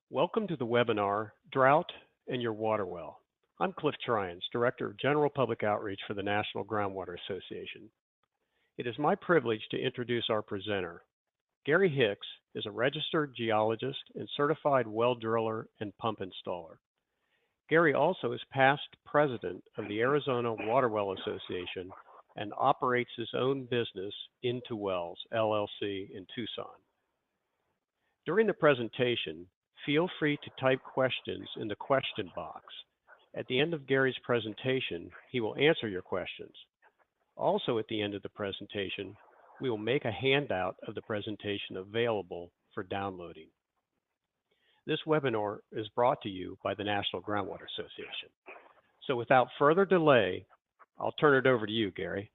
Welcome to the webinar, Drought and Your Water Well. I'm Cliff Tryans, Director of General Public Outreach for the National Groundwater Association. It is my privilege to introduce our presenter. Gary Hicks is a registered geologist and certified well driller and pump installer. Gary also is past president of the Arizona Water Well Association and operates his own business, Into Wells, LLC, in Tucson. During the presentation, feel free to type questions in the question box. At the end of Gary's presentation, he will answer your questions. Also, at the end of the presentation, we will make a handout of the presentation available for downloading. This webinar is brought to you by the National Groundwater Association. So without further delay, I'll turn it over to you, Gary.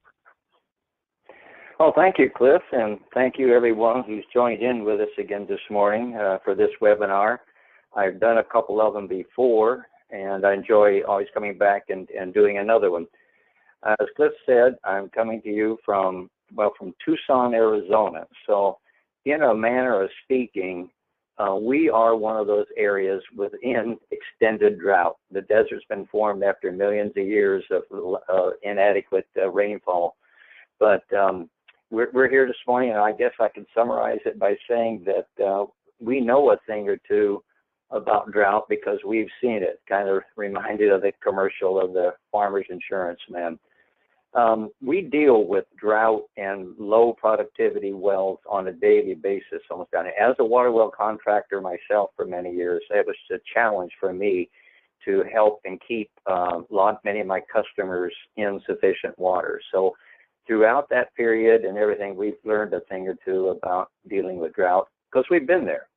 Well, thank you, Cliff, and thank you everyone who's joined in with us again this morning for this webinar. I've done a couple of them before, and I enjoy always coming back and doing another one. As Cliff said, I'm coming to you from Tucson, Arizona. So in a manner of speaking, we are one of those areas within extended drought. The desert's been formed after millions of years of inadequate rainfall. But we're here this morning, and I guess I can summarize it by saying that we know a thing or two about drought because we've seen it. Kind of reminded of the commercial of the farmer's insurance man. We deal with drought and low productivity wells on a daily basis almost down. As a water well contractor myself for many years, it was a challenge for me to help and keep many of my customers in sufficient water. So throughout that period and everything, we've learned a thing or two about dealing with drought because we've been there.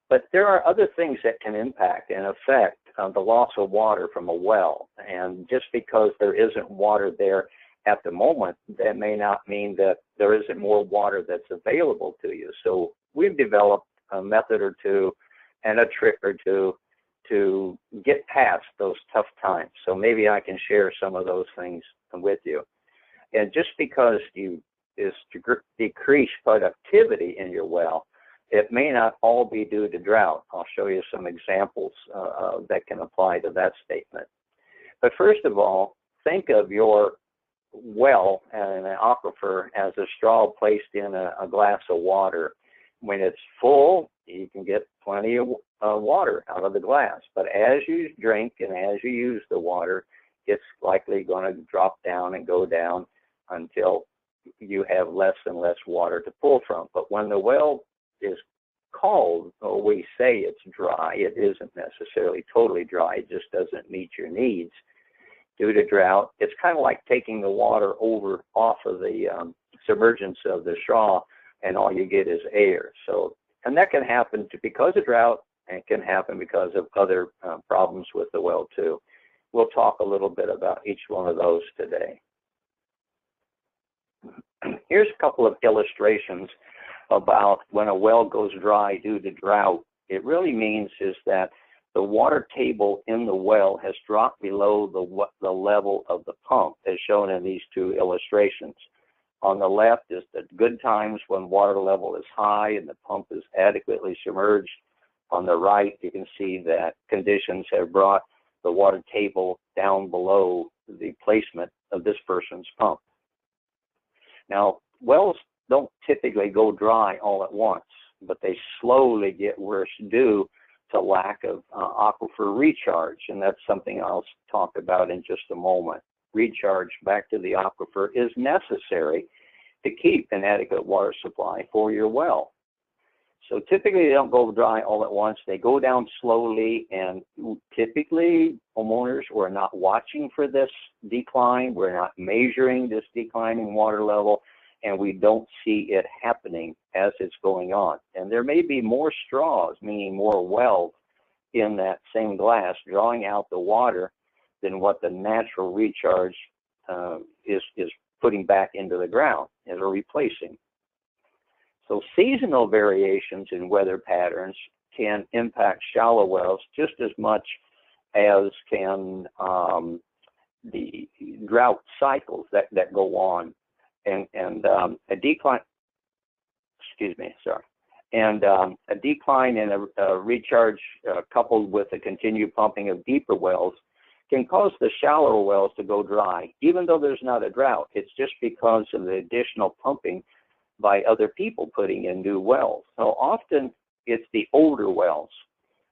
But there are other things that can impact and affect the loss of water from a well. And just because there isn't water there at the moment, that may not mean that there isn't more water that's available to you. So we've developed a method or two and a trick or two to get past those tough times. So maybe I can share some of those things with you. And just because you decrease productivity in your well, it may not all be due to drought. I'll show you some examples that can apply to that statement. But first of all, think of your well and an aquifer as a straw placed in a glass of water. When it's full, you can get plenty of water out of the glass. But as you drink and as you use the water, it's likely going to drop down and go down until you have less and less water to pull from. But when the well is cold, or we say it's dry, it isn't necessarily totally dry, it just doesn't meet your needs due to drought. It's kind of like taking the water off of the submergence of the straw, and all you get is air. So, and that can happen because of drought, and it can happen because of other problems with the well too. We'll talk a little bit about each one of those today. Here's a couple of illustrations about when a well goes dry due to drought. It really means is that the water table in the well has dropped below the level of the pump, as shown in these two illustrations. On the left is the good times when water level is high and the pump is adequately submerged. On the right, you can see that conditions have brought the water table down below the placement of this person's pump. Now, wells don't typically go dry all at once, but they slowly get worse due to lack of aquifer recharge, and that's something I'll talk about in just a moment. Recharge back to the aquifer is necessary to keep an adequate water supply for your well. So typically they don't go dry all at once. They go down slowly, and typically homeowners were not watching for this decline. We're not measuring this declining water level, and we don't see it happening as it's going on. And there may be more straws, meaning more wells in that same glass drawing out the water than what the natural recharge is putting back into the ground and are replacing. So seasonal variations in weather patterns can impact shallow wells just as much as can the drought cycles that go on. And a decline, And a decline in a recharge coupled with the continued pumping of deeper wells can cause the shallower wells to go dry, even though there's not a drought. It's just because of the additional pumping by other people putting in new wells. So often it's the older wells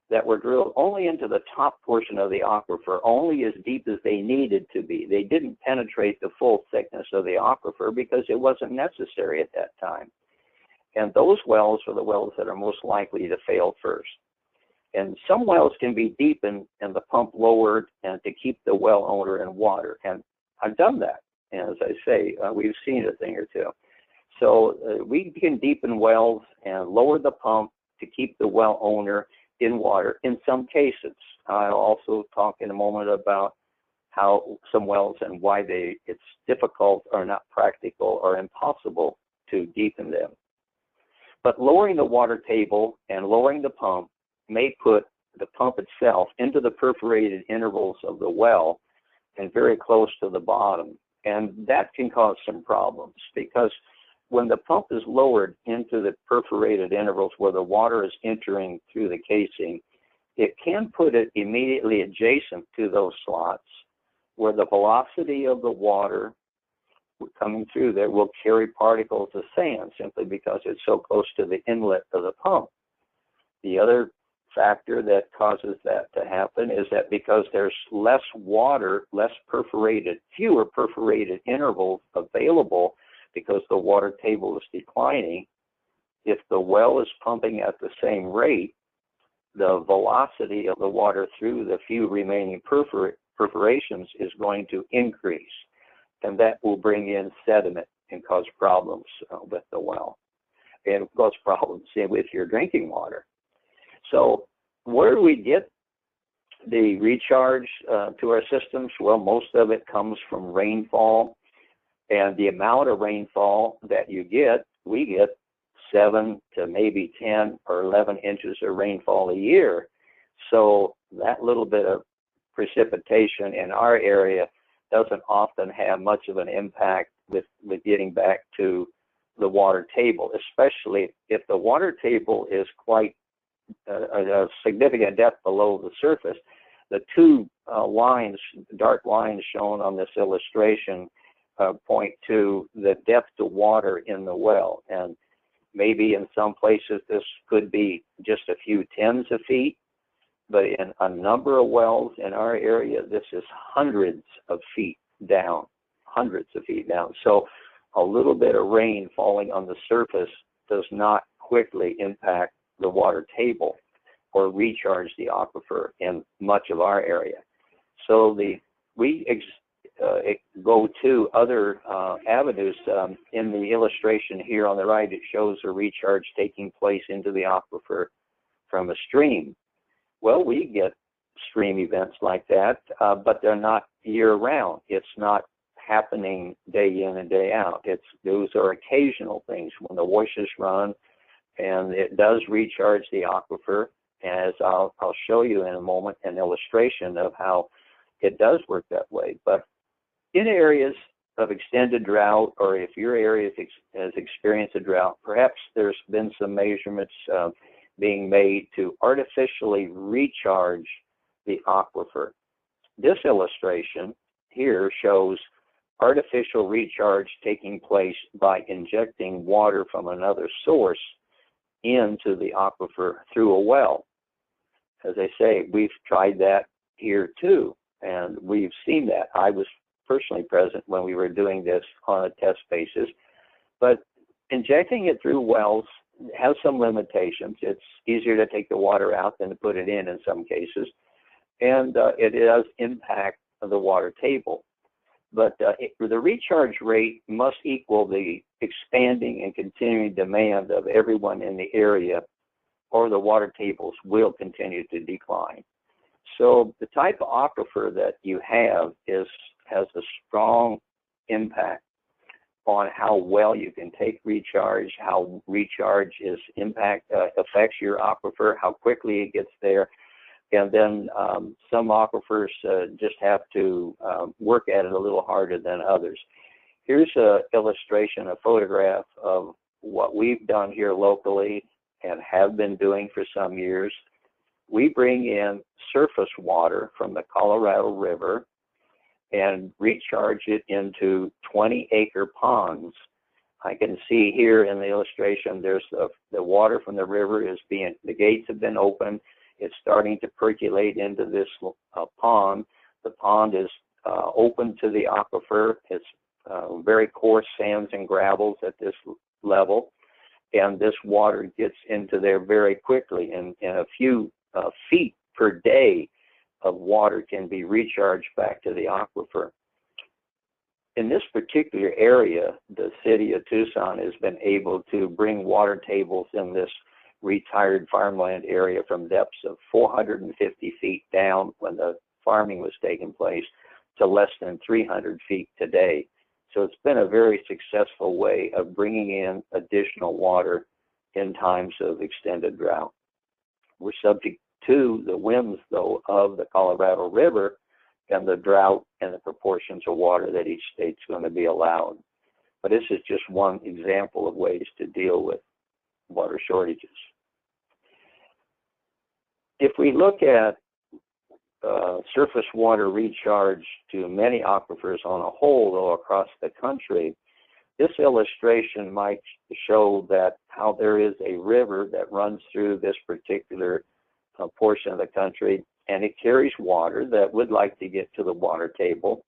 that were drilled only into the top portion of the aquifer, only as deep as they needed to be. They didn't penetrate the full thickness of the aquifer because it wasn't necessary at that time. And those wells are the wells that are most likely to fail first. And some wells can be deepened and the pump lowered and to keep the well owner in water. And I've done that. And as I say, we've seen a thing or two. So we can deepen wells and lower the pump to keep the well owner in water in some cases. I'll also talk in a moment about how some wells and why it's difficult or not practical or impossible to deepen them. But lowering the water table and lowering the pump may put the pump itself into the perforated intervals of the well and very close to the bottom. And that can cause some problems because when the pump is lowered into the perforated intervals where the water is entering through the casing, it can put it immediately adjacent to those slots where the velocity of the water coming through there will carry particles of sand simply because it's so close to the inlet of the pump. The other factor that causes that to happen is that because there's less water, fewer perforated intervals available because the water table is declining, if the well is pumping at the same rate, the velocity of the water through the few remaining perforations is going to increase. And that will bring in sediment and cause problems with the well and cause problems with your drinking water. So where do we get the recharge to our systems? Well, most of it comes from rainfall. And the amount of rainfall that you get, we get 7 to maybe 10 or 11 inches of rainfall a year. So that little bit of precipitation in our area doesn't often have much of an impact with getting back to the water table, especially if the water table is quite a significant depth below the surface. The two dark lines shown on this illustration point to the depth of water in the well. And maybe in some places this could be just a few tens of feet, but in a number of wells in our area, this is hundreds of feet down. So a little bit of rain falling on the surface does not quickly impact the water table or recharge the aquifer in much of our area. So we go to other avenues. In the illustration here on the right, it shows a recharge taking place into the aquifer from a stream. Well, we get stream events like that, but they're not year-round. It's not happening day in and day out. Those are occasional things when the washes run, and it does recharge the aquifer. As I'll show you in a moment an illustration of how it does work that way. But in areas of extended drought, or if your area has experienced a drought, perhaps there's been some measurements being made to artificially recharge the aquifer. This illustration here shows artificial recharge taking place by injecting water from another source into the aquifer through a well. As I say, we've tried that here too, and we've seen that. I was personally present when we were doing this on a test basis, but injecting it through wells has some limitations. It's easier to take the water out than to put it in some cases, and it does impact the water table. But the recharge rate must equal the expanding and continuing demand of everyone in the area, or the water tables will continue to decline. So the type of aquifer that you have has a strong impact on how well you can take recharge, how recharge affects your aquifer, how quickly it gets there. And then some aquifers just have to work at it a little harder than others. Here's an illustration, a photograph of what we've done here locally and have been doing for some years. We bring in surface water from the Colorado River and recharge it into 20-acre ponds. I can see here in the illustration, there's the water from the river the gates have been opened. It's starting to percolate into this pond. The pond is open to the aquifer. It's very coarse sands and gravels at this level. And this water gets into there very quickly. And a few feet per day of water can be recharged back to the aquifer. In this particular area, the city of Tucson has been able to bring water tables in this retired farmland area from depths of 450 feet down when the farming was taking place to less than 300 feet today. So it's been a very successful way of bringing in additional water in times of extended drought. We're subject to the whims, though, of the Colorado River and the drought and the proportions of water that each state's going to be allowed. But this is just one example of ways to deal with water shortages. If we look at surface water recharge to many aquifers on a whole, though, across the country, this illustration might show that how there is a river that runs through this particular portion of the country, and it carries water that would like to get to the water table,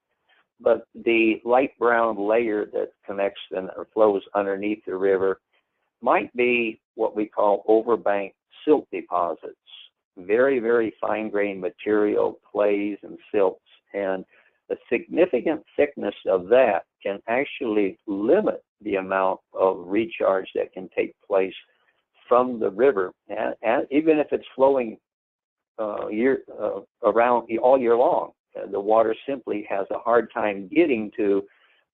but the light brown layer that connects and flows underneath the river might be what we call overbank silt deposits. Very, very fine-grained material, clays and silts, and the significant thickness of that can actually limit the amount of recharge that can take place from the river, and even if it's flowing around all year long. The water simply has a hard time getting to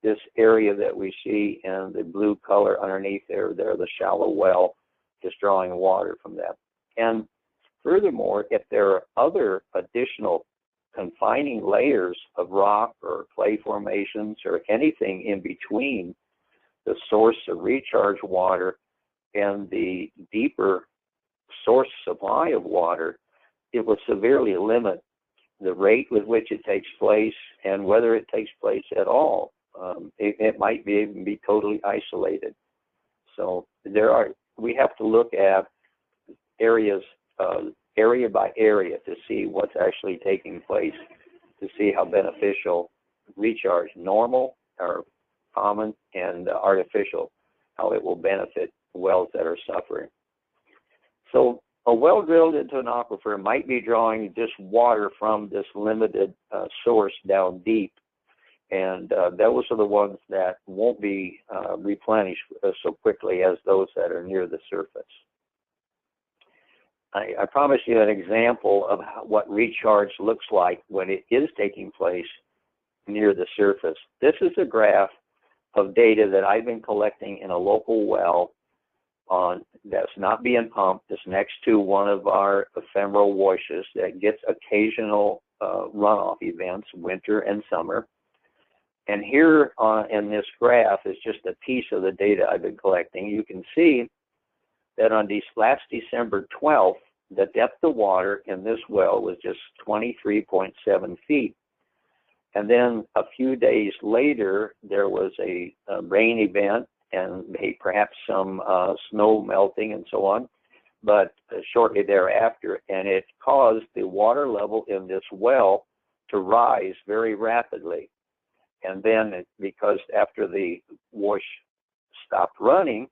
this area that we see in the blue color underneath there, the shallow well, just drawing water from that. And furthermore, if there are other additional confining layers of rock or clay formations or anything in between the source of recharge water and the deeper source supply of water, it will severely limit the rate with which it takes place and whether it takes place at all. It might even be totally isolated. So we have to look at areas, area by area, to see what's actually taking place, to see how beneficial recharge, normal or common and artificial, how it will benefit wells that are suffering. So a well drilled into an aquifer might be drawing just water from this limited source down deep, and those are the ones that won't be replenished so quickly as those that are near the surface. I promised you an example of what recharge looks like when it is taking place near the surface. This is a graph of data that I've been collecting in a local well that's not being pumped. It's next to one of our ephemeral washes that gets occasional runoff events, winter and summer. And here in this graph is just a piece of the data I've been collecting. You can see that on last December 12th, the depth of water in this well was just 23.7 feet. And then a few days later, there was a rain event and perhaps some snow melting and so on, but shortly thereafter, and it caused the water level in this well to rise very rapidly. And then because after the wash stopped running,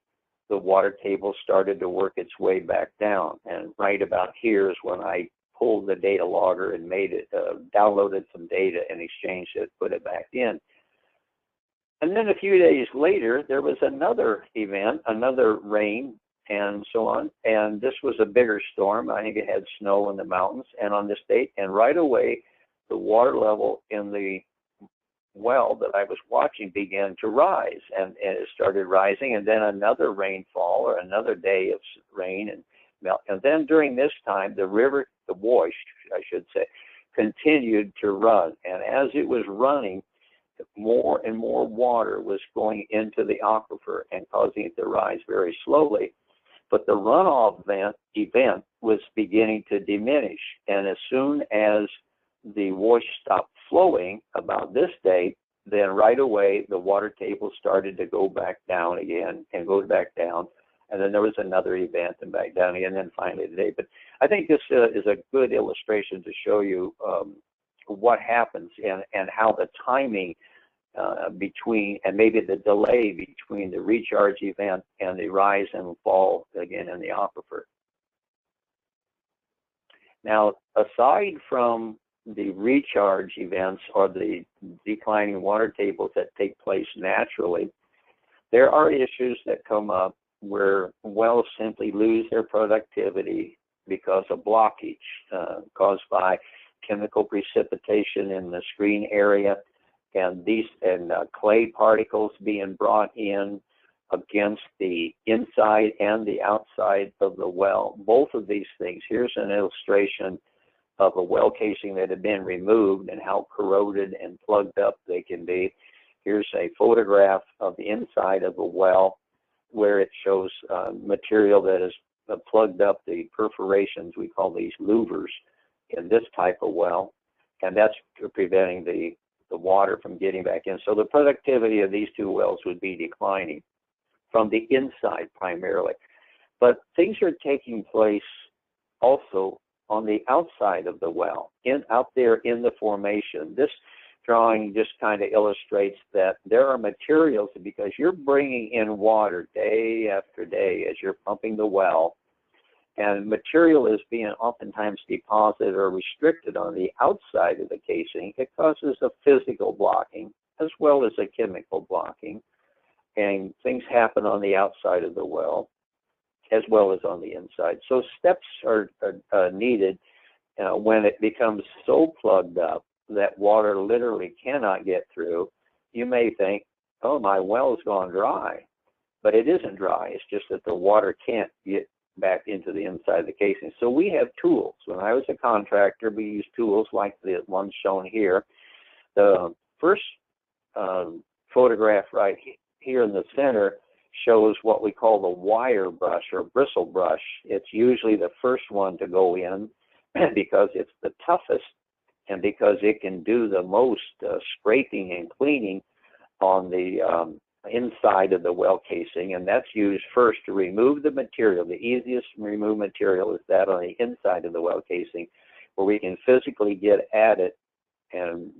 the water table started to work its way back down. And right about here is when I pulled the data logger and made it, downloaded some data and exchanged it, put it back in. And then a few days later, there was another event, another rain and so on. And this was a bigger storm. I think it had snow in the mountains and on this date. And right away, the water level in the well that I was watching began to rise, and it started rising, and then another rainfall or another day of rain and melt. And then during this time, the river, the wash, I should say, continued to run. And as it was running, more and more water was going into the aquifer and causing it to rise very slowly. but the runoff event was beginning to diminish. And as soon as the wash stopped flowing about this date, then right away the water table started to go back down again and goes back down. And then there was another event and back down again, and then finally today. But I think this is a good illustration to show you what happens and how the timing between, and maybe the delay between the recharge event and the rise and fall again in the aquifer. Now, aside from the recharge events or the declining water tables that take place naturally, there are issues that come up where wells simply lose their productivity because of blockage caused by chemical precipitation in the screen area and clay particles being brought in against the inside and the outside of the well. Both of these things. Here's an illustration of a well casing that had been removed and how corroded and plugged up they can be. Here's a photograph of the inside of a well where it shows material that has plugged up the perforations. We call these louvers in this type of well, and that's preventing the water from getting back in. So the productivity of these two wells would be declining from the inside primarily. But things are taking place also on the outside of the well, out there in the formation. This drawing just kind of illustrates that there are materials, because you're bringing in water day after day as you're pumping the well, and material is being oftentimes deposited or restricted on the outside of the casing. It causes a physical blocking as well as a chemical blocking, and things happen on the outside of the well as well as on the inside. So steps are needed when it becomes so plugged up that water literally cannot get through. You may think, oh, my well's gone dry, but it isn't dry. It's just that the water can't get back into the inside of the casing. So we have tools. When I was a contractor, we used tools like the one shown here. The first photograph right here in the center shows what we call the wire brush or bristle brush. It's usually the first one to go in because it's the toughest and because it can do the most scraping and cleaning on the inside of the well casing, and that's used first to remove the material. The easiest to remove material is that on the inside of the well casing, where we can physically get at it and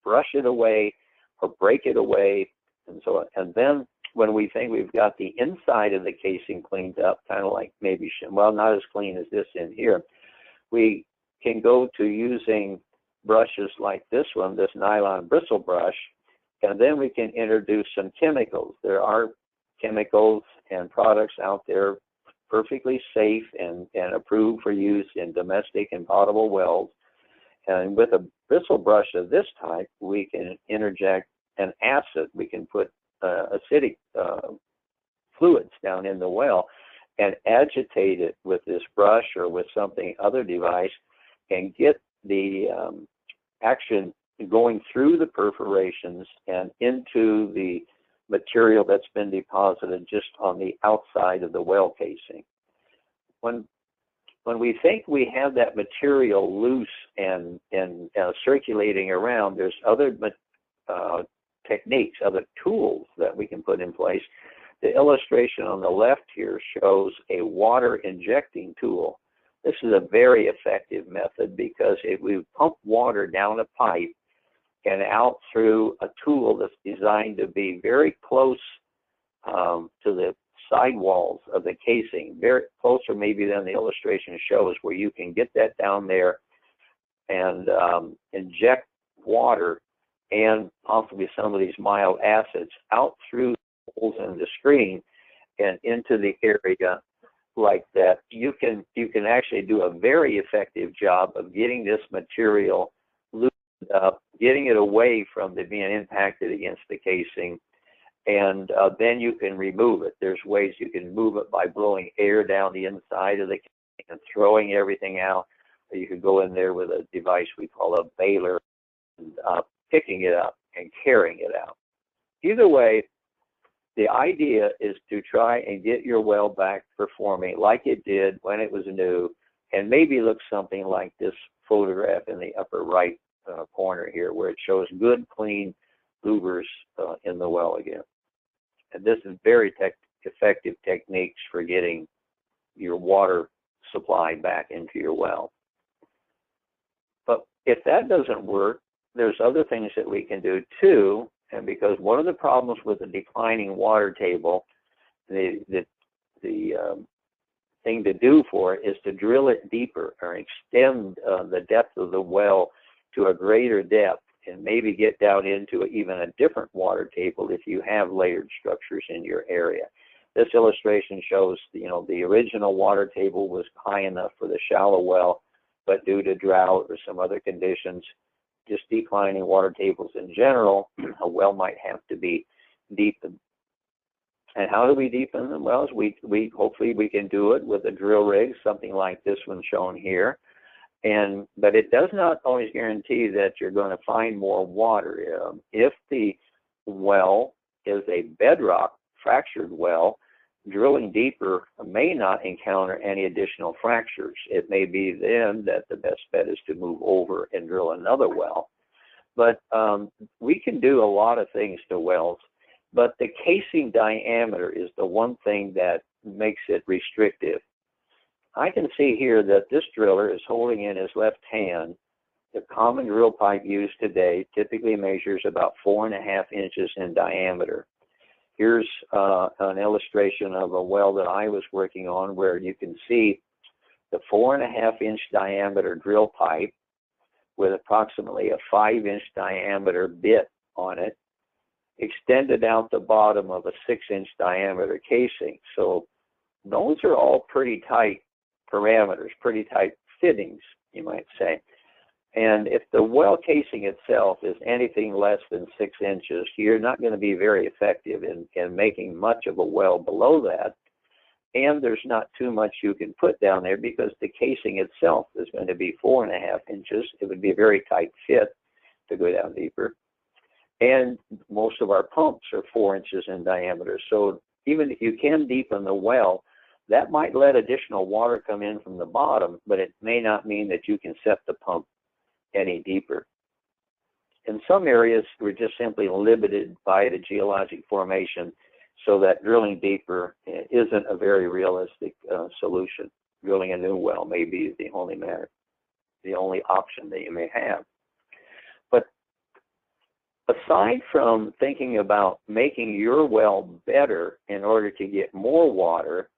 brush it away or break it away, and so on. And then when we think we've got the inside of the casing cleaned up, kind of like maybe, well, not as clean as this in here, we can go to using brushes like this one, this nylon bristle brush, and then we can introduce some chemicals. There are chemicals and products out there perfectly safe and approved for use in domestic and potable wells. And with a bristle brush of this type, we can interject an acid. We can put acidic fluids down in the well and agitate it with this brush or with something other device and get the action going through the perforations and into the material that's been deposited just on the outside of the well casing. When we think we have that material loose and circulating around, there's other techniques, other tools that we can put in place. The illustration on the left here shows a water injecting tool. This is a very effective method because if we pump water down a pipe and out through a tool that's designed to be very close to the side walls of the casing, very closer maybe than the illustration shows, where you can get that down there and inject water and possibly some of these mild acids out through holes in the screen and into the area like that. You can actually do a very effective job of getting this material loosened up, getting it away from the being impacted against the casing, and then you can remove it. There's ways you can move it by blowing air down the inside of the casing and throwing everything out, or you could go in there with a device we call a baler and picking it up and carrying it out. Either way, the idea is to try and get your well back performing like it did when it was new, and maybe look something like this photograph in the upper right corner here, where it shows good, clean louvers in the well again. And this is very effective techniques for getting your water supply back into your well. But if that doesn't work, there's other things that we can do too. And because one of the problems with a declining water table, the thing to do for it is to drill it deeper or extend the depth of the well to a greater depth, and maybe get down into even a different water table if you have layered structures in your area. This illustration shows, the original water table was high enough for the shallow well, but due to drought or some other conditions, just declining water tables in general, a well might have to be deepened. And how do we deepen them? Well, we hopefully we can do it with a drill rig, something like this one shown here. But it does not always guarantee that you're going to find more water. If the well is a bedrock fractured well, drilling deeper may not encounter any additional fractures. It may be then that the best bet is to move over and drill another well. But we can do a lot of things to wells, but the casing diameter is the one thing that makes it restrictive. I can see here that this driller is holding in his left hand the common drill pipe used today. Typically measures about 4.5 inches in diameter. Here's an illustration of a well that I was working on, where you can see the 4.5-inch diameter drill pipe with approximately a 5-inch diameter bit on it, extended out the bottom of a 6-inch diameter casing. So those are all pretty tight parameters, pretty tight fittings, you might say. And if the well casing itself is anything less than 6 inches, you're not going to be very effective in making much of a well below that. And there's not too much you can put down there because the casing itself is going to be 4.5 inches. It would be a very tight fit to go down deeper. And most of our pumps are 4 inches in diameter. So even if you can deepen the well, that might let additional water come in from the bottom, but it may not mean that you can set the pump any deeper. In some areas, we're just simply limited by the geologic formation, so that drilling deeper isn't a very realistic solution. Drilling a new well may be the only option that you may have. But aside from thinking about making your well better in order to get more water,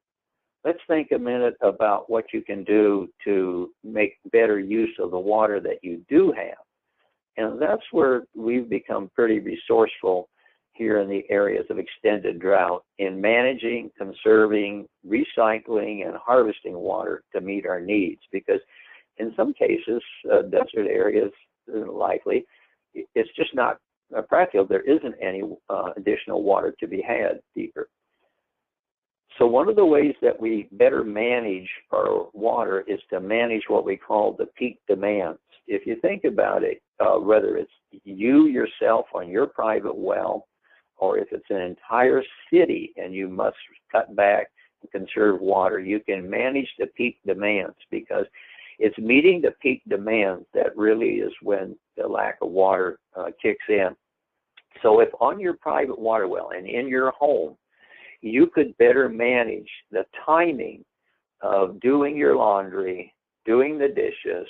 let's think a minute about what you can do to make better use of the water that you do have. And that's where we've become pretty resourceful here in the areas of extended drought in managing, conserving, recycling, and harvesting water to meet our needs. Because in some cases, desert areas, likely, it's just not practical. There isn't any additional water to be had deeper. So one of the ways that we better manage our water is to manage what we call the peak demands. If you think about it, whether it's you yourself on your private well, or if it's an entire city and you must cut back and conserve water, you can manage the peak demands, because it's meeting the peak demands that really is when the lack of water kicks in. So if on your private water well and in your home, you could better manage the timing of doing your laundry, doing the dishes,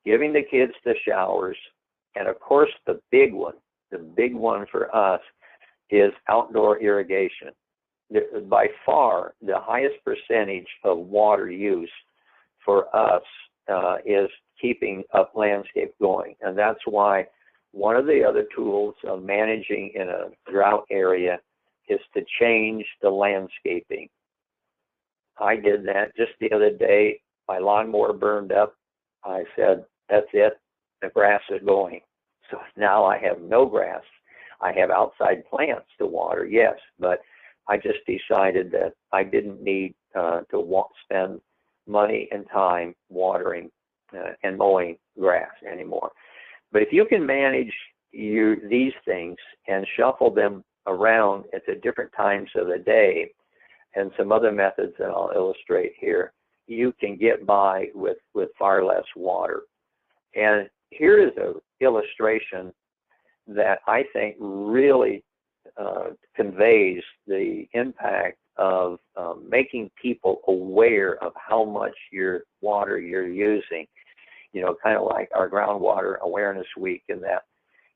giving the kids the showers, and of course the big one for us is outdoor irrigation. By far, the highest percentage of water use for us is keeping up landscape going. And that's why one of the other tools of managing in a drought area is to change the landscaping. I did that just the other day. My lawnmower burned up. I said, that's it. The grass is going. So now I have no grass. I have outside plants to water, yes, but I just decided that I didn't need to spend money and time watering and mowing grass anymore. But if you can manage these things and shuffle them around at the different times of the day, and some other methods that I'll illustrate here, you can get by with far less water. And here is an illustration that I think really conveys the impact of making people aware of how much your water you're using. You know, kind of like our Groundwater Awareness Week, and that.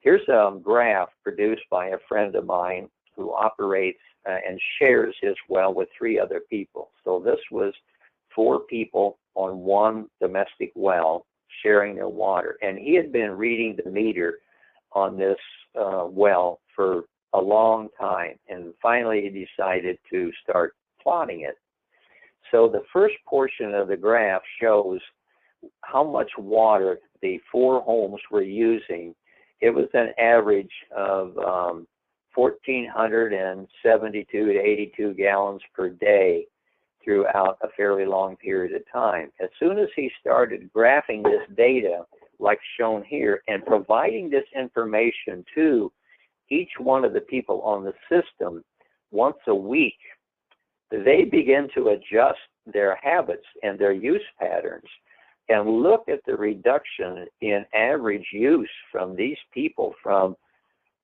Here's a graph produced by a friend of mine who operates and shares his well with 3 other people. So this was 4 people on one domestic well sharing their water. And he had been reading the meter on this well for a long time. And finally he decided to start plotting it. So the first portion of the graph shows how much water the 4 homes were using. It was an average of 1,472 to 82 gallons per day throughout a fairly long period of time. As soon as he started graphing this data, like shown here, and providing this information to each one of the people on the system once a week, they begin to adjust their habits and their use patterns. And look at the reduction in average use from these people, from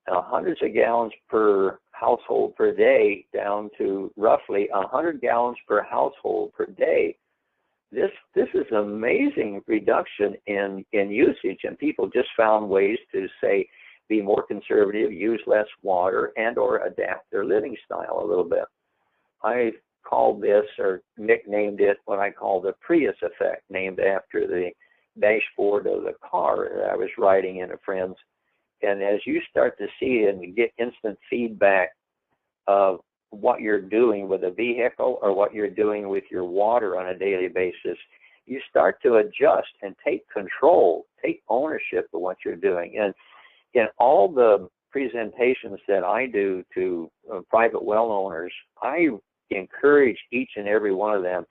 hundreds of gallons per household per day down to roughly 100 gallons per household per day. This is an amazing reduction in usage, and people just found ways to, say, be more conservative, use less water, and or adapt their living style a little bit. I called this, or nicknamed it, what I call the Prius Effect, named after the dashboard of the car that I was riding in a friend's. And as you start to see it and get instant feedback of what you're doing with a vehicle or what you're doing with your water on a daily basis, you start to adjust and take control, take ownership of what you're doing. And in all the presentations that I do to private well owners, I encourage each and every one of them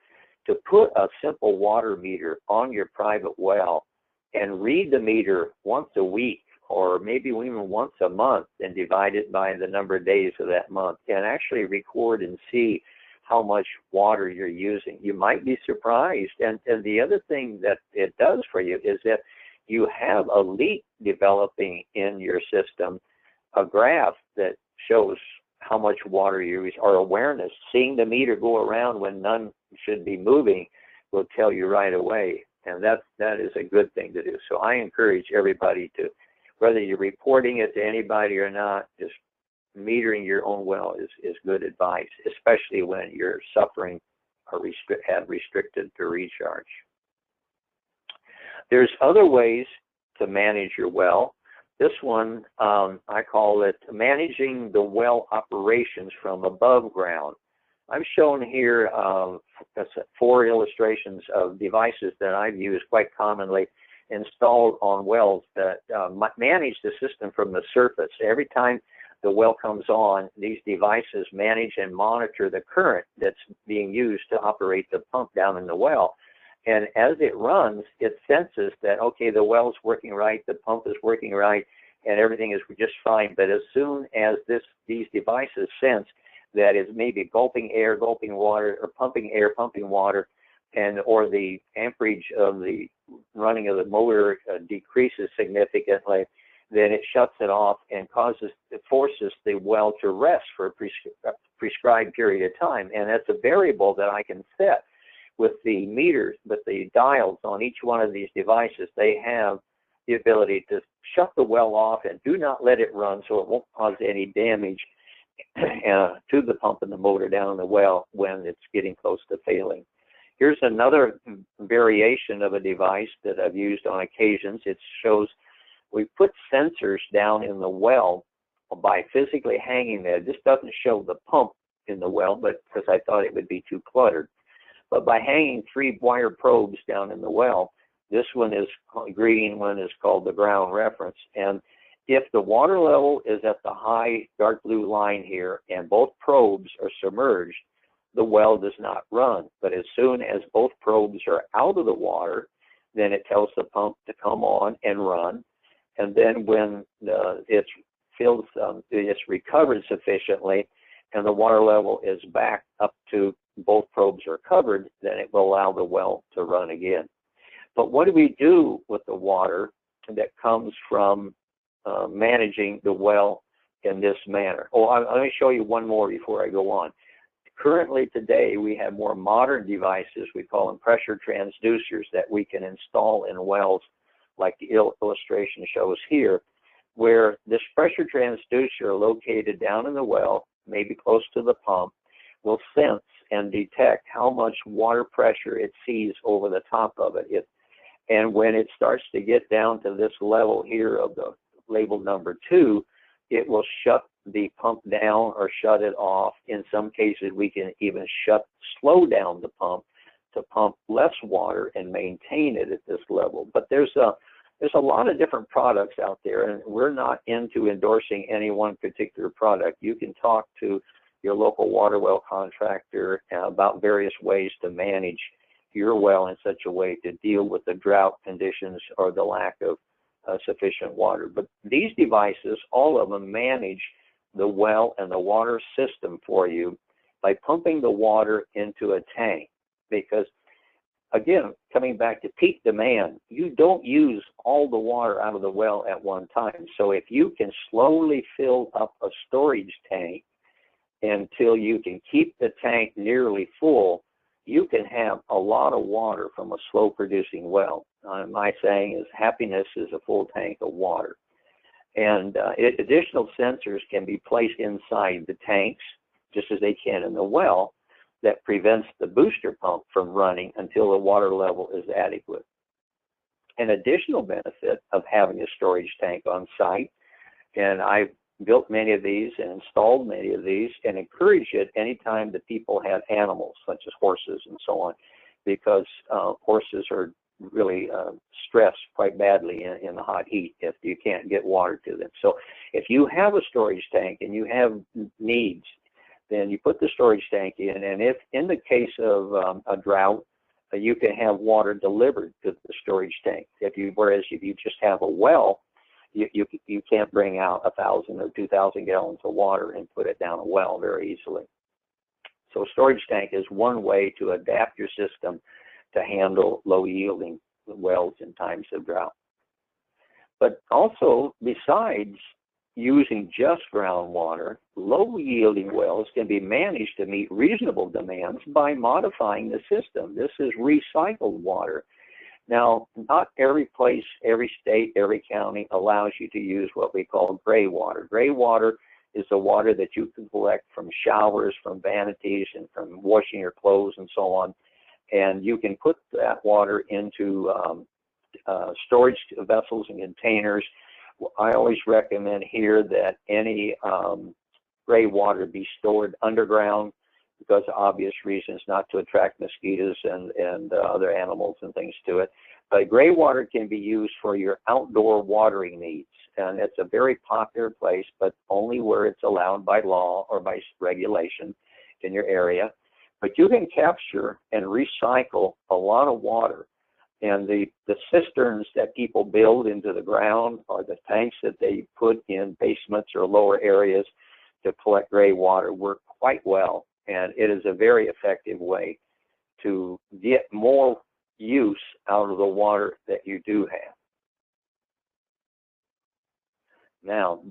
to put a simple water meter on your private well and read the meter once a week, or maybe even once a month, and divide it by the number of days of that month, and actually record and see how much water you're using. You might be surprised. And the other thing that it does for you is that you have a leak developing in your system, a graph that shows how much water you use, or awareness. Seeing the meter go around when none should be moving will tell you right away. And that is a good thing to do. So I encourage everybody to, whether you're reporting it to anybody or not, just metering your own well is good advice, especially when you're suffering or have restricted to recharge. There's other ways to manage your well. This one, I call it managing the well operations from above ground. I've shown here 4 illustrations of devices that I've used quite commonly installed on wells that manage the system from the surface. Every time the well comes on, these devices manage and monitor the current that's being used to operate the pump down in the well. And as it runs, it senses that, okay, the well's working right, the pump is working right, and everything is just fine. But as soon as these devices sense that it's maybe gulping air, gulping water, or pumping air, pumping water, and or the amperage of the running of the motor decreases significantly, then it shuts it off and forces the well to rest for a prescribed period of time. And that's a variable that I can set with the meters, with the dials on each one of these devices. They have the ability to shut the well off and do not let it run, so it won't cause any damage to the pump and the motor down in the well when it's getting close to failing. Here's another variation of a device that I've used on occasions. It shows we put sensors down in the well by physically hanging there. This doesn't show the pump in the well, but because I thought it would be too cluttered. But by hanging 3 wire probes down in the well, this one is green, one is called the ground reference. And if the water level is at the high dark blue line here and both probes are submerged, the well does not run. But as soon as both probes are out of the water, then it tells the pump to come on and run. And then when it's feels it's recovered sufficiently and the water level is back up to both probes are covered, then it will allow the well to run again. But what do we do with the water that comes from managing the well in this manner? Oh, let me show you one more before I go on. Currently today, we have more modern devices, we call them pressure transducers, that we can install in wells like the illustration shows here, where this pressure transducer located down in the well, maybe close to the pump, will sense and detect how much water pressure it sees over the top of it. And when it starts to get down to this level here of the label number 2, it will shut the pump down or shut it off. In some cases, we can even slow down the pump to pump less water and maintain it at this level. But there's a lot of different products out there, and we're not into endorsing any one particular product. You can talk to your local water well contractor about various ways to manage your well in such a way to deal with the drought conditions or the lack of sufficient water. But these devices, all of them, manage the well and the water system for you by pumping the water into a tank. Because, again, coming back to peak demand, you don't use all the water out of the well at one time. So if you can slowly fill up a storage tank until you can keep the tank nearly full, you can have a lot of water from a slow producing well. My saying is happiness is a full tank of water. And additional sensors can be placed inside the tanks, just as they can in the well, that prevents the booster pump from running until the water level is adequate. An additional benefit of having a storage tank on site, and I've built many of these and installed many of these and encourage it anytime that people have animals, such as horses and so on, because horses are really stressed quite badly in the hot heat if you can't get water to them. So if you have a storage tank and you have needs, then you put the storage tank in, and if in the case of a drought, you can have water delivered to the storage tank. Whereas if you just have a well, you can't bring out 1,000 or 2,000 gallons of water and put it down a well very easily. So storage tank is one way to adapt your system to handle low yielding wells in times of drought. But also, besides using just groundwater, low yielding wells can be managed to meet reasonable demands by modifying the system. This is recycled water. Now, not every place, every state, every county allows you to use what we call gray water. Gray water is the water that you can collect from showers, from vanities, and from washing your clothes and so on. And you can put that water into storage vessels and containers. I always recommend here that any gray water be stored underground, because of obvious reasons, not to attract mosquitoes and other animals and things to it. But gray water can be used for your outdoor watering needs. And it's a very popular place, but only where it's allowed by law or by regulation in your area. But you can capture and recycle a lot of water. And the cisterns that people build into the ground, or the tanks that they put in basements or lower areas to collect gray water, work quite well. And it is a very effective way to get more use out of the water that you do have. Now,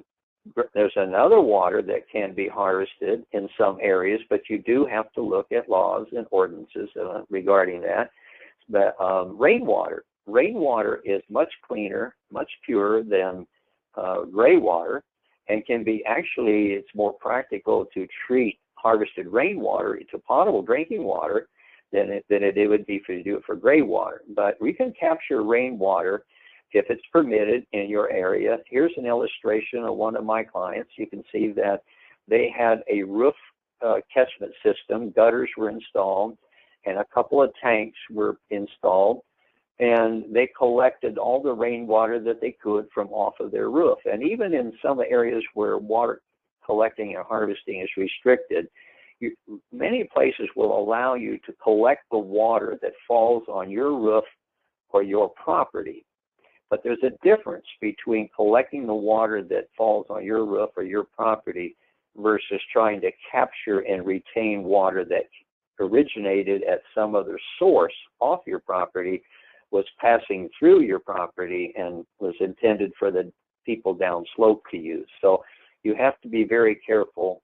there's another water that can be harvested in some areas, but you do have to look at laws and ordinances regarding that. But rainwater. Rainwater is much cleaner, much purer than gray water, and can be it's more practical to treat harvested rainwater into potable drinking water than it would be to do it for gray water. But we can capture rainwater if it's permitted in your area. Here's an illustration of one of my clients. You can see that they had a roof catchment system, gutters were installed, and a couple of tanks were installed, and they collected all the rainwater that they could from off of their roof. And even in some areas where water collecting and harvesting is restricted, many places will allow you to collect the water that falls on your roof or your property. But there's a difference between collecting the water that falls on your roof or your property versus trying to capture and retain water that originated at some other source off your property, was passing through your property, and was intended for the people downslope to use. So you have to be very careful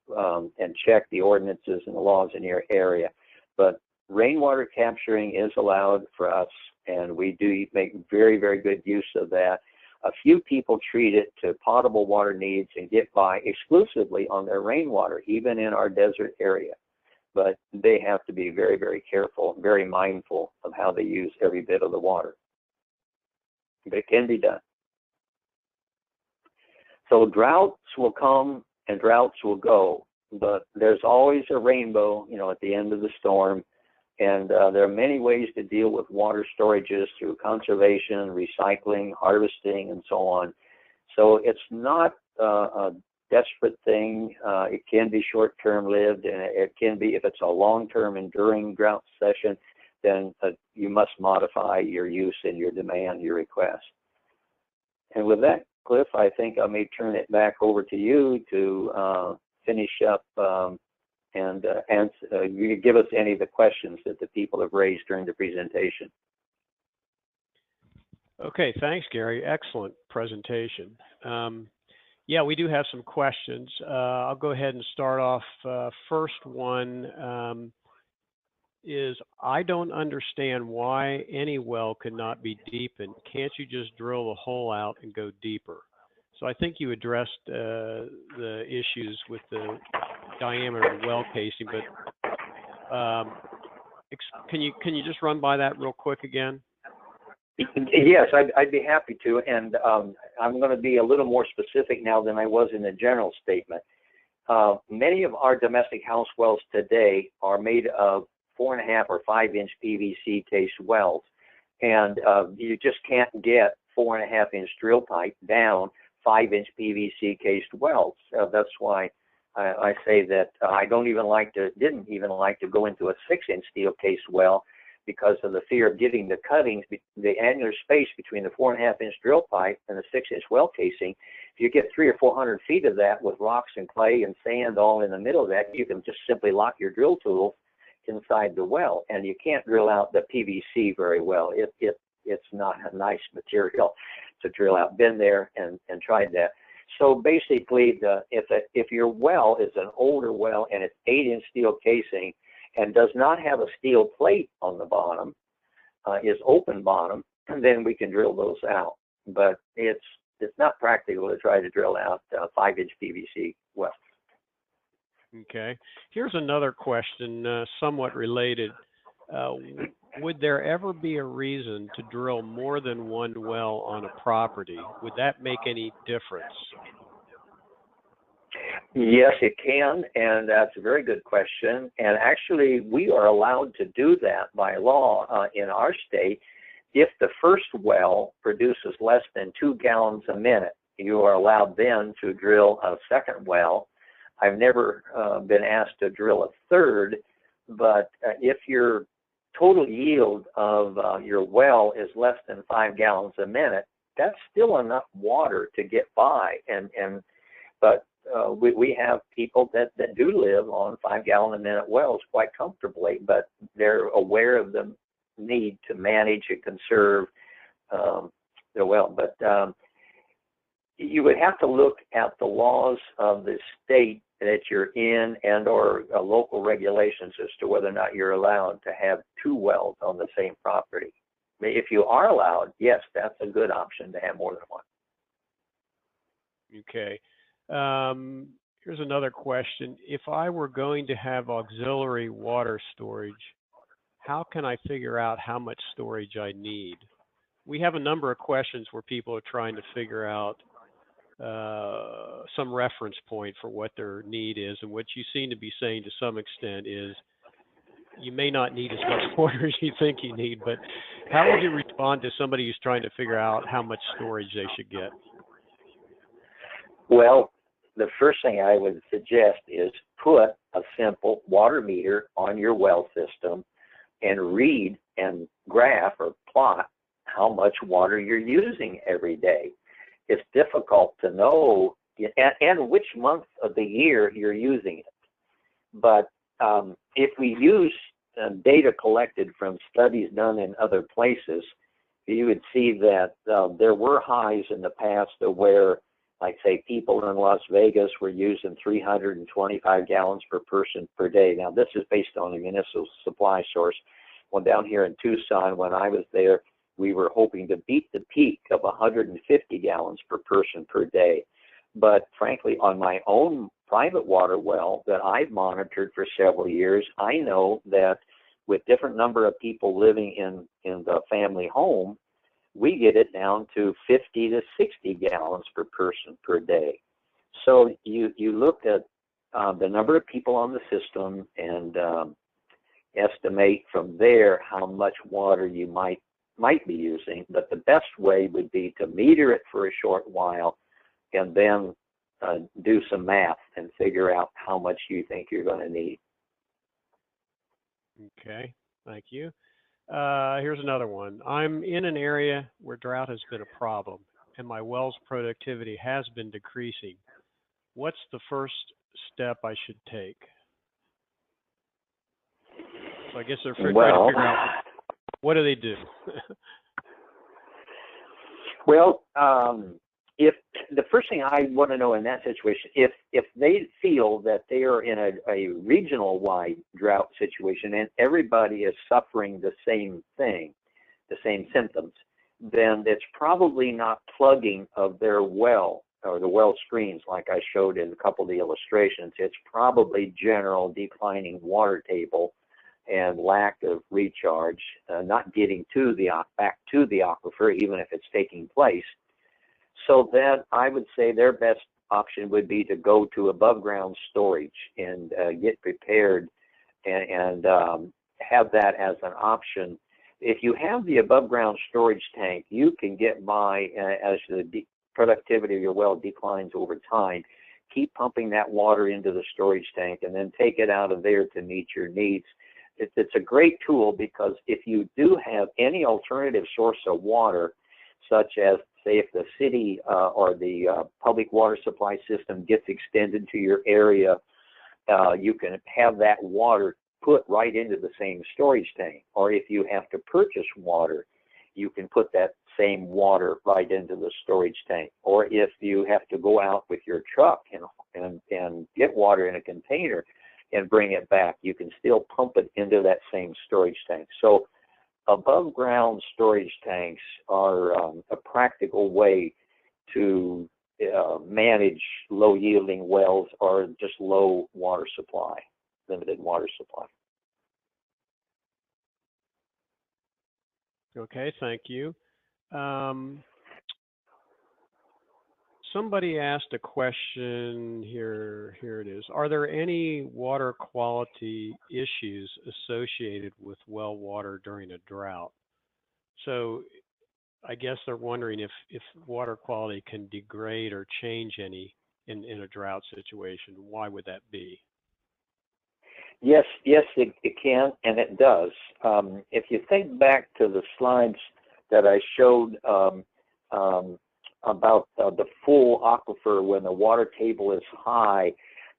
and check the ordinances and the laws in your area. But rainwater capturing is allowed for us, and we do make very, very good use of that. A few people treat it to potable water needs and get by exclusively on their rainwater, even in our desert area. But they have to be very, very careful, very mindful of how they use every bit of the water. But it can be done. So droughts will come and droughts will go, but there's always a rainbow, at the end of the storm. And there are many ways to deal with water storages through conservation, recycling, harvesting, and so on. So it's not a desperate thing. It can be short-term lived, and it can be, if it's a long-term enduring drought session, then you must modify your use and your demand, your request. And with that, Cliff, I think I may turn it back over to you to finish up and you can give us any of the questions that the people have raised during the presentation. Okay, thanks, Gary. Excellent presentation. Yeah, we do have some questions. I'll go ahead and start off. First one is, I don't understand why any well could not be deepened. Can't you just drill the hole out and go deeper? So I think you addressed the issues with the diameter of the well casing, but can you just run by that real quick again? Yes, I'd be happy to, and I'm going to be a little more specific now than I was in the general statement. Many of our domestic house wells today are made of 4.5 or 5-inch PVC cased wells, and you just can't get 4.5-inch drill pipe down 5-inch PVC cased wells. That's why I say that I didn't even like to go into a 6-inch steel cased well, because of the fear of getting the cuttings, the annular space between the 4.5-inch drill pipe and the 6-inch well casing. If you get 300 or 400 feet of that with rocks and clay and sand all in the middle of that, you can just simply lock your drill tool inside the well, and you can't drill out the PVC very well. It's not a nice material to drill out. Been there and tried that. So basically, if your well is an older well and it's 8-inch steel casing and does not have a steel plate on the bottom, is open bottom, then we can drill those out. But it's not practical to try to drill out 5-inch PVC wells. Okay. Here's another question, somewhat related. Would there ever be a reason to drill more than one well on a property? Would that make any difference? Yes, it can, and that's a very good question. And actually, we are allowed to do that by law in our state. If the first well produces less than 2 gallons a minute, you are allowed then to drill a second well. I've never been asked to drill a third, but if your total yield of your well is less than 5 gallons a minute, that's still enough water to get by. But we have people that do live on 5-gallon-a-minute wells quite comfortably, but they're aware of the need to manage and conserve their well. But you would have to look at the laws of the state that you're in and or local regulations as to whether or not you're allowed to have 2 wells on the same property. If you are allowed, yes, that's a good option to have more than one. Okay. Here's another question. If I were going to have auxiliary water storage, how can I figure out how much storage I need? We have a number of questions where people are trying to figure out some reference point for what their need is, and what you seem to be saying to some extent is you may not need as much water as you think you need, but how would you respond to somebody who's trying to figure out how much storage they should get? Well, the first thing I would suggest is put a simple water meter on your well system and read and graph or plot how much water you're using every day. It's difficult to know and which month of the year you're using it. But if we use data collected from studies done in other places, you would see that there were highs in the past where, like say, people in Las Vegas were using 325 gallons per person per day. Now, this is based on a municipal supply source. Well, down here in Tucson, when I was there, we were hoping to beat the peak of 150 gallons per person per day. But frankly, on my own private water well that I've monitored for several years, I know that with different number of people living in the family home, we get it down to 50 to 60 gallons per person per day. So you look at the number of people on the system and estimate from there how much water you might be using. But the best way would be to meter it for a short while and then do some math and figure out how much you think you're going to need. Okay, thank you. Here's another one. I'm in an area where drought has been a problem, and my well's productivity has been decreasing. What's the first step I should take? So I guess they're trying to figure out, what do they do? Well, if the first thing I want to know in that situation, if they feel that they are in a regional-wide drought situation and everybody is suffering the same thing, the same symptoms, then it's probably not plugging of their well or the well screens like I showed in a couple of the illustrations. It's probably general declining water table and lack of recharge, not getting back to the aquifer, even if it's taking place. So then I would say their best option would be to go to above ground storage and get prepared and have that as an option. If you have the above ground storage tank, you can get by as the productivity of your well declines over time. Keep pumping that water into the storage tank and then take it out of there to meet your needs. It's a great tool because if you do have any alternative source of water, such as, say, if the city or the public water supply system gets extended to your area, you can have that water put right into the same storage tank. Or if you have to purchase water, you can put that same water right into the storage tank. Or if you have to go out with your truck and get water in a container and bring it back, you can still pump it into that same storage tank. So above ground storage tanks are a practical way to manage low yielding wells or just low water supply, limited water supply. Okay, thank you. Somebody asked a question here. Here it is. Are there any water quality issues associated with well water during a drought? So I guess they're wondering if water quality can degrade or change any in a drought situation. Why would that be? Yes, it can, and it does. If you think back to the slides that I showed about the full aquifer when the water table is high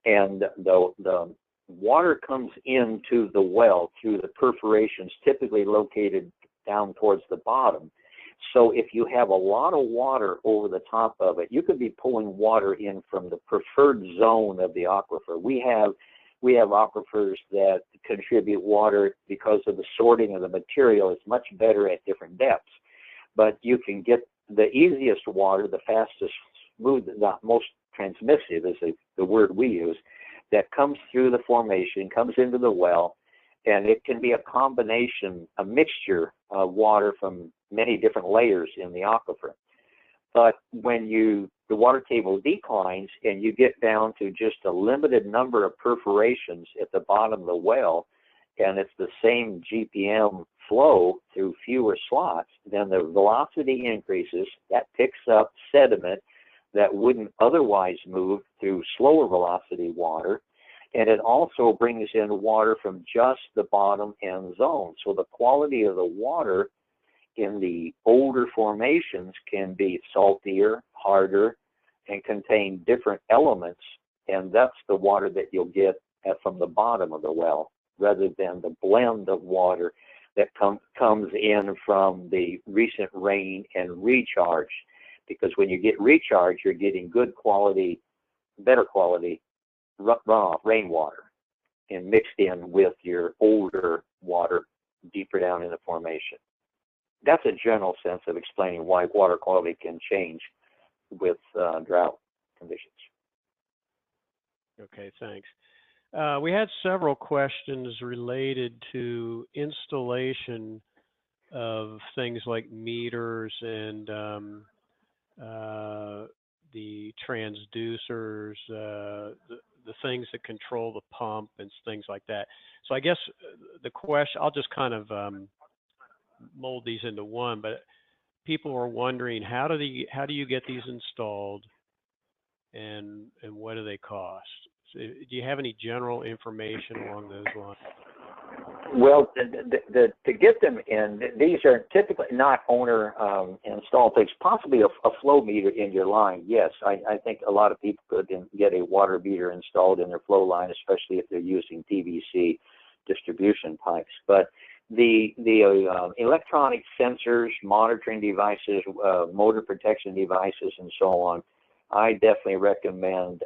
and the water comes into the well through the perforations typically located down towards the bottom. So if you have a lot of water over the top of it, you could be pulling water in from the preferred zone of the aquifer. We have aquifers that contribute water because of the sorting of the material is much better at different depths. But you can get the easiest water, the fastest, smooth, not most transmissive is the word we use, that comes through the formation, comes into the well, and it can be a combination, a mixture of water from many different layers in the aquifer. But when the water table declines and you get down to just a limited number of perforations at the bottom of the well, and it's the same GPM flow through fewer slots, then the velocity increases. That picks up sediment that wouldn't otherwise move through slower velocity water. And it also brings in water from just the bottom end zone. So the quality of the water in the older formations can be saltier, harder, and contain different elements, and that's the water that you'll get from the bottom of the well, rather than the blend of water that comes in from the recent rain and recharge. Because when you get recharge, you're getting good quality, better quality runoff, rainwater, and mixed in with your older water deeper down in the formation. That's a general sense of explaining why water quality can change with drought conditions. Okay, thanks. We had several questions related to installation of things like meters and the transducers, the things that control the pump and things like that. So I guess the question, I'll just kind of mold these into one, but people are wondering how do you get these installed, and what do they cost? So do you have any general information along those lines? Well, to get them in, these are typically not owner installed things. Possibly a flow meter in your line. Yes, I think a lot of people could get a water meter installed in their flow line, especially if they're using PVC distribution pipes. But the electronic sensors, monitoring devices, motor protection devices, and so on, I definitely recommend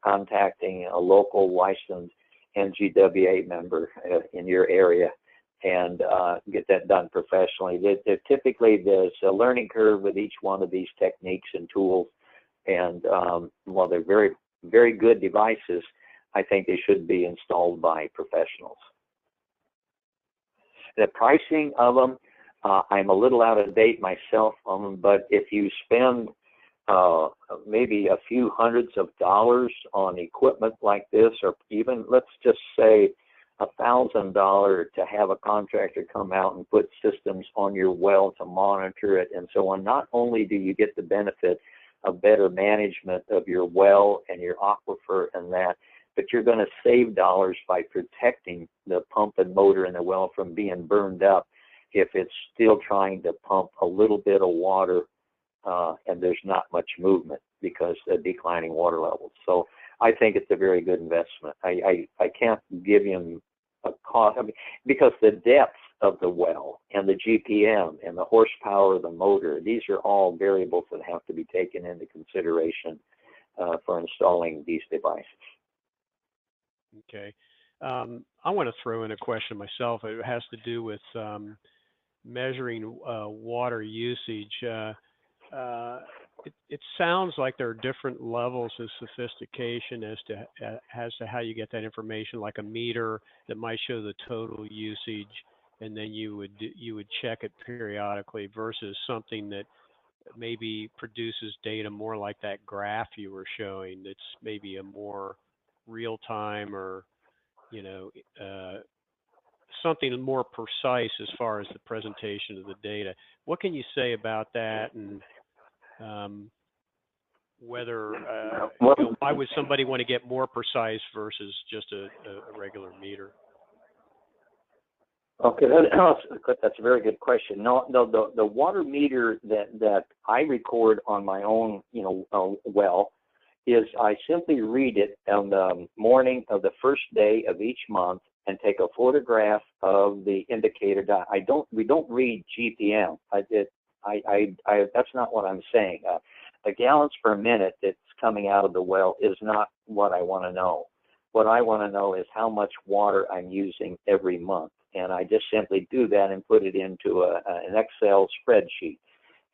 contacting a local licensed NGWA member in your area and get that done professionally. Typically, there's a learning curve with each one of these techniques and tools, and while they're very, very good devices, I think they should be installed by professionals. The pricing of them, I'm a little out of date myself on them, but if you spend maybe a few hundreds of dollars on equipment like this, or even let's just say $1,000 to have a contractor come out and put systems on your well to monitor it and so on. Not only do you get the benefit of better management of your well and your aquifer and that, but you're going to save dollars by protecting the pump and motor in the well from being burned up if it's still trying to pump a little bit of water and there's not much movement because of declining water levels. So I think it's a very good investment. I can't give you a cost, because the depth of the well and the GPM and the horsepower of the motor, these are all variables that have to be taken into consideration for installing these devices. Okay. I want to throw in a question myself. It has to do with measuring water usage. It sounds like there are different levels of sophistication as to how you get that information, like a meter that might show the total usage, and then you would check it periodically, versus something that maybe produces data more like that graph you were showing, that's maybe a more real time, or something more precise as far as the presentation of the data. What can you say about that, and whether why would somebody want to get more precise versus just a regular meter? Okay, that's a very good question. No, the water meter that I record on my own, well, is I simply read it on the morning of the first day of each month and take a photograph of the indicator. We don't read GPM. That's not what I'm saying. The gallons per minute that's coming out of the well is not what I want to know. What I want to know is how much water I'm using every month. And I just simply do that and put it into an Excel spreadsheet.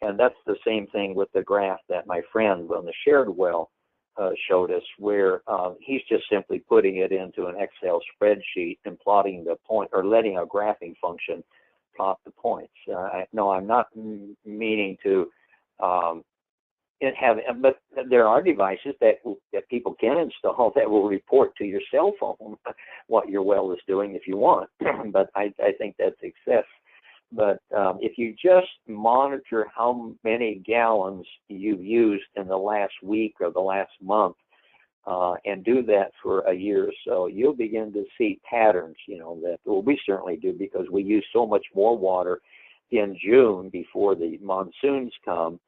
And that's the same thing with the graph that my friend on the shared well showed us, where he's just simply putting it into an Excel spreadsheet and plotting the point, or letting a graphing function plot the points. No, I'm not meaning to but there are devices that people can install that will report to your cell phone what your well is doing if you want. But I think that's excess. But if you just monitor how many gallons you've used in the last week or the last month, and do that for a year or so, you'll begin to see patterns, that, well, we certainly do, because we use so much more water in June before the monsoons come,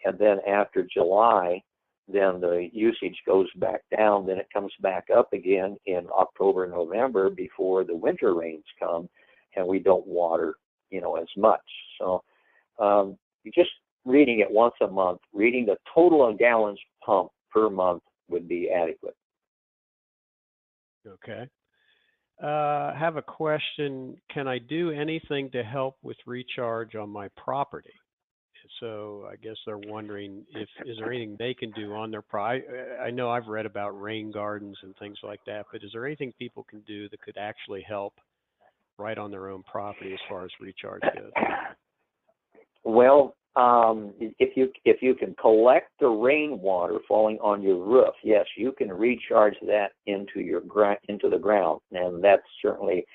and then after July, then the usage goes back down, then it comes back up again in October, November before the winter rains come, and we don't water, as much. So just reading it once a month, reading the total of gallons pumped per month would be adequate. Okay. Have a question. Can I do anything to help with recharge on my property? So I guess they're wondering is there anything they can do on their property? I know I've read about rain gardens and things like that, but is there anything people can do that could actually help right on their own property as far as recharge goes? Well, if you can collect the rainwater falling on your roof, yes, you can recharge that into the ground, and that's certainly,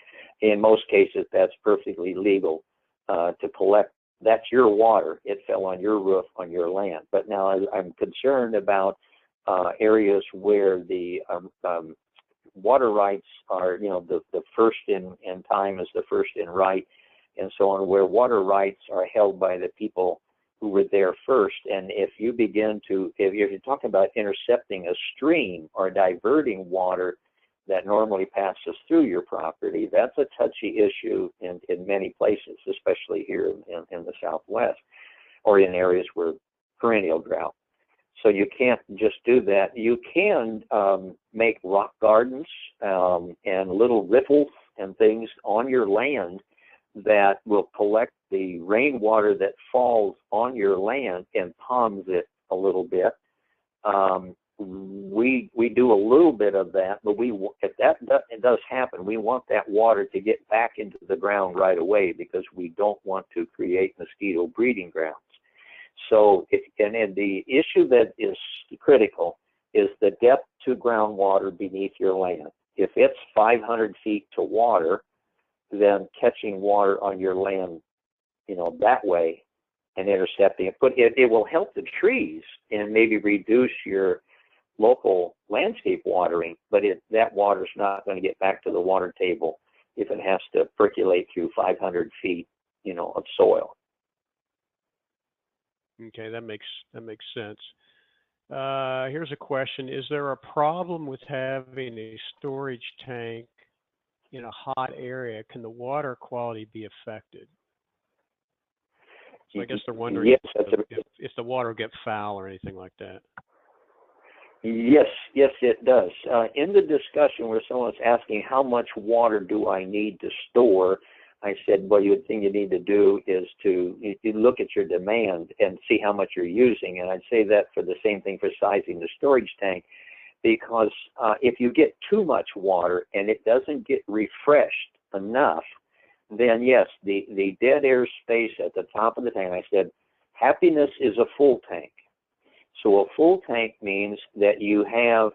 in most cases, that's perfectly legal to collect. That's your water. It fell on your roof, on your land. But now I'm concerned about areas where the water rights are, the first in time is the first in right, and so on, where water rights are held by the people who were there first. And if you're talking about intercepting a stream or diverting water that normally passes through your property, that's a touchy issue in many places, especially here in the Southwest or in areas where perennial drought. So you can't just do that. You can make rock gardens and little riffles and things on your land that will collect the rainwater that falls on your land and ponds it a little bit. We do a little bit of that, but if it does happen, we want that water to get back into the ground right away because we don't want to create mosquito breeding grounds. So, and the issue that is critical is the depth to groundwater beneath your land. If it's 500 feet to water, then catching water on your land, that way and intercepting it, but it will help the trees and maybe reduce your local landscape watering, but that water's not going to get back to the water table if it has to percolate through 500 feet, of soil. Okay, that makes sense. Here's a question. Is there a problem with having a storage tank in a hot area? Can the water quality be affected? So I guess they're wondering if the water will get foul or anything like that. Yes, it does. In the discussion where someone's asking how much water do I need to store, I said, well, the thing you need to do is you look at your demand and see how much you're using. And I'd say that for the same thing for sizing the storage tank, because if you get too much water and it doesn't get refreshed enough, then yes, the dead air space at the top of the tank, I said, happiness is a full tank. So a full tank means that you have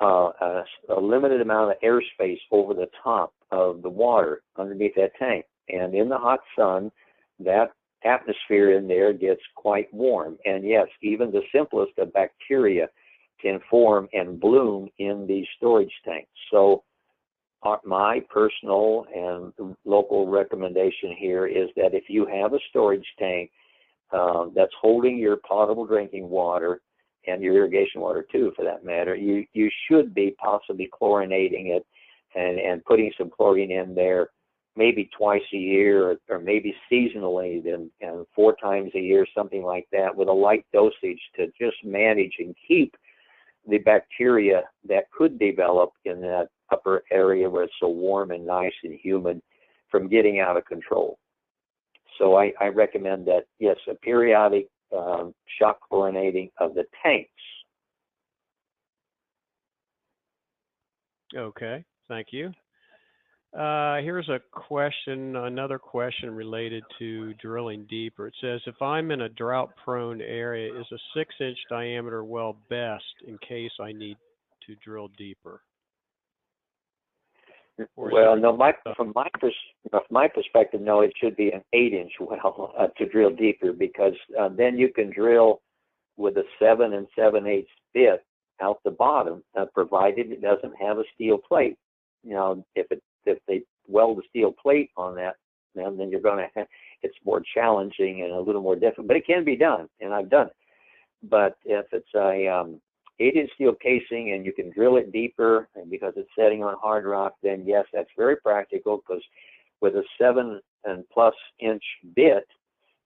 a limited amount of airspace over the top of the water underneath that tank. And in the hot sun, that atmosphere in there gets quite warm. And yes, even the simplest of bacteria can form and bloom in these storage tanks. So my personal and local recommendation here is that if you have a storage tank that's holding your potable drinking water and your irrigation water too, for that matter, you should be possibly chlorinating it and putting some chlorine in there maybe twice a year or maybe seasonally, then 4 times a year, something like that, with a light dosage to just manage and keep the bacteria that could develop in that upper area where it's so warm and nice and humid from getting out of control. So I recommend that, yes, a periodic shock chlorinating of the tanks. Okay, thank you. Here's another question related to drilling deeper. It says, if I'm in a drought-prone area, is a 6-inch diameter well best in case I need to drill deeper? Well, no, from my perspective, no, it should be an 8-inch well to drill deeper, because then you can drill with a 7 7/8 bit out the bottom, provided it doesn't have a steel plate. If they weld a steel plate on that, then you're going to have, it's more challenging and a little more difficult, but it can be done, and I've done it. But if it's a 8-inch steel casing and you can drill it deeper, and because it's setting on hard rock, then yes, that's very practical, because with a 7+ inch bit,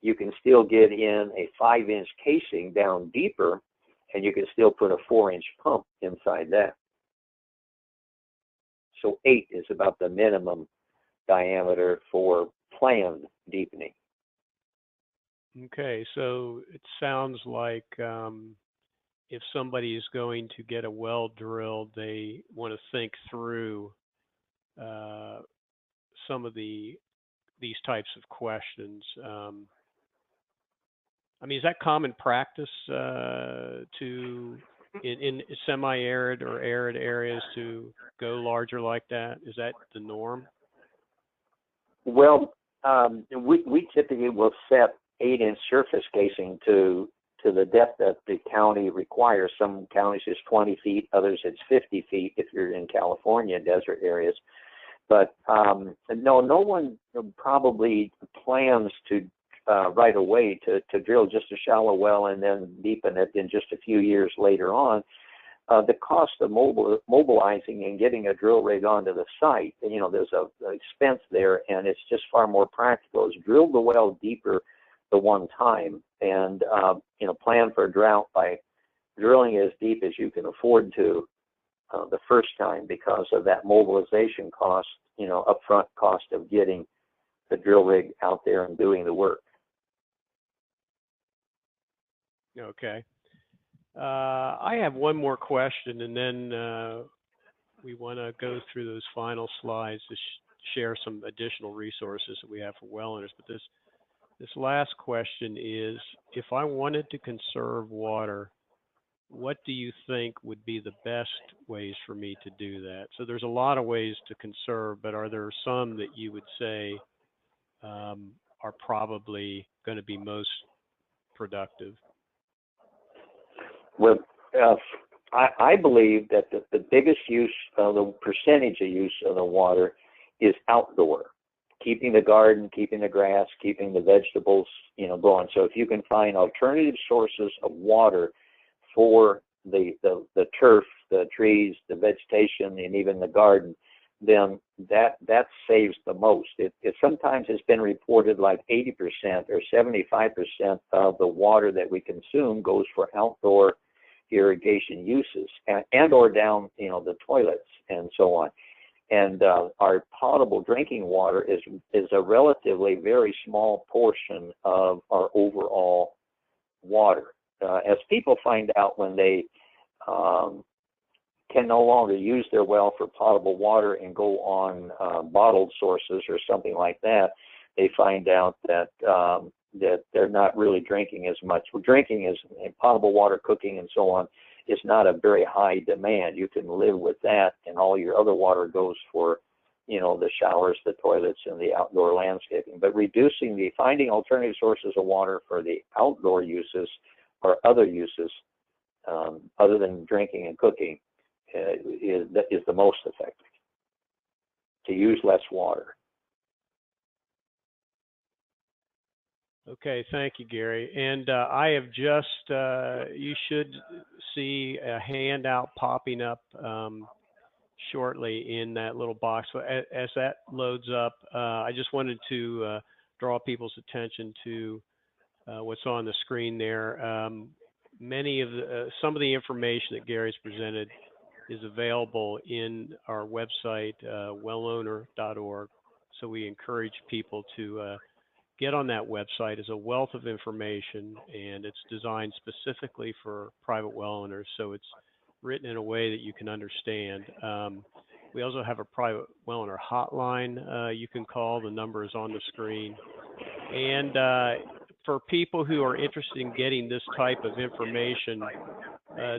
you can still get in a 5-inch casing down deeper, and you can still put a 4-inch pump inside that. So 8 is about the minimum diameter for planned deepening. Okay, so it sounds like if somebody is going to get a well drilled, they want to think through some of these types of questions. I mean, is that common practice in semi-arid or arid areas to go larger like that? Is that the norm? Well, we typically will set 8-inch surface casing to the depth that the county requires. Some counties it's 20 feet, others it's 50 feet if you're in California desert areas. But no one probably plans to right away to drill just a shallow well and then deepen it in just a few years later on. The cost of mobilizing and getting a drill rig onto the site, there's an expense there, and it's just far more practical. Is drill the well deeper the one time, and plan for a drought by drilling as deep as you can afford to the first time, because of that mobilization cost, upfront cost of getting the drill rig out there and doing the work. Okay. I have one more question, and then we want to go through those final slides to share some additional resources that we have for well owners. But this last question is, if I wanted to conserve water, what do you think would be the best ways for me to do that? So there's a lot of ways to conserve, but are there some that you would say are probably going to be most productive? Well, I believe that the biggest use, the percentage of use of the water is outdoor, keeping the garden, keeping the grass, keeping the vegetables, going. So if you can find alternative sources of water for the turf, the trees, the vegetation, and even the garden, then that saves the most. It sometimes has been reported like 80% or 75% of the water that we consume goes for outdoor irrigation uses and or down the toilets and so on. And our potable drinking water is a relatively very small portion of our overall water. As people find out when they can no longer use their well for potable water and go on bottled sources or something like that, they find out that they're not really drinking as much. Drinking is potable water, cooking, and so on is not a very high demand. You can live with that, and all your other water goes for, the showers, the toilets, and the outdoor landscaping. But finding alternative sources of water for the outdoor uses or other uses other than drinking and cooking is the most effective, to use less water. Okay, thank you, Gary. And I have just, you should see a handout popping up shortly in that little box. So as that loads up, I just wanted to draw people's attention to what's on the screen there. Some of the information that Gary's presented is available in our website, wellowner.org. So we encourage people to get on that website. Is a wealth of information, and it's designed specifically for private well owners, so it's written in a way that you can understand. We also have a private well owner hotline you can call. The number is on the screen. And for people who are interested in getting this type of information,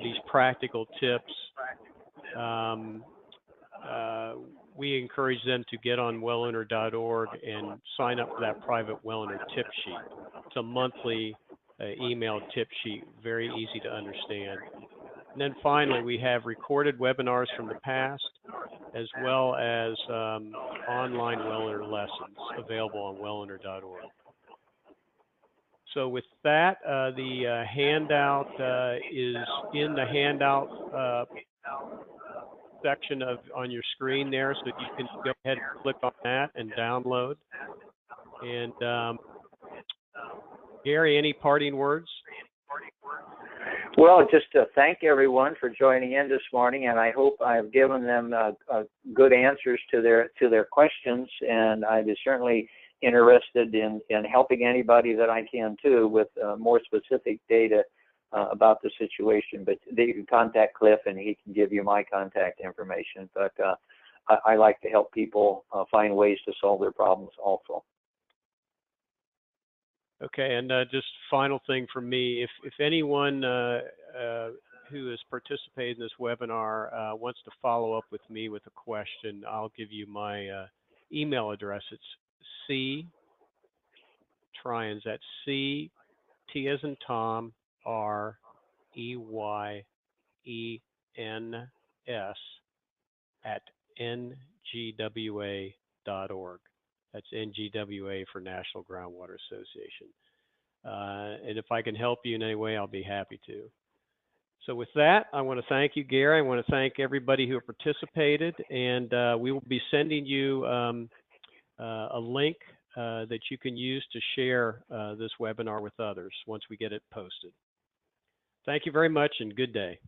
these practical tips, we encourage them to get on wellowner.org and sign up for that private well owner tip sheet. It's a monthly email tip sheet, very easy to understand. And then finally, we have recorded webinars from the past, as well as online well owner lessons available on wellowner.org. So with that, the handout is in the handout section on your screen there, so you can go ahead and click on that and download. And Gary, any parting words? Well, just to thank everyone for joining in this morning, and I hope I've given them good answers to their questions, and I'd be certainly interested in helping anybody that I can too with more specific data about the situation. But you can contact Cliff, and he can give you my contact information. But I like to help people find ways to solve their problems also. Okay, and just final thing from me, if anyone who has participated in this webinar wants to follow up with me with a question, I'll give you my email address. It's ctryans, that's C, T as in Tom, R, E, Y, E, N, S, at ngwa.org. That's NGWA for National Groundwater Association. And if I can help you in any way, I'll be happy to. So with that, I want to thank you, Gary. I want to thank everybody who participated. And we will be sending you a link that you can use to share this webinar with others once we get it posted. Thank you very much and good day.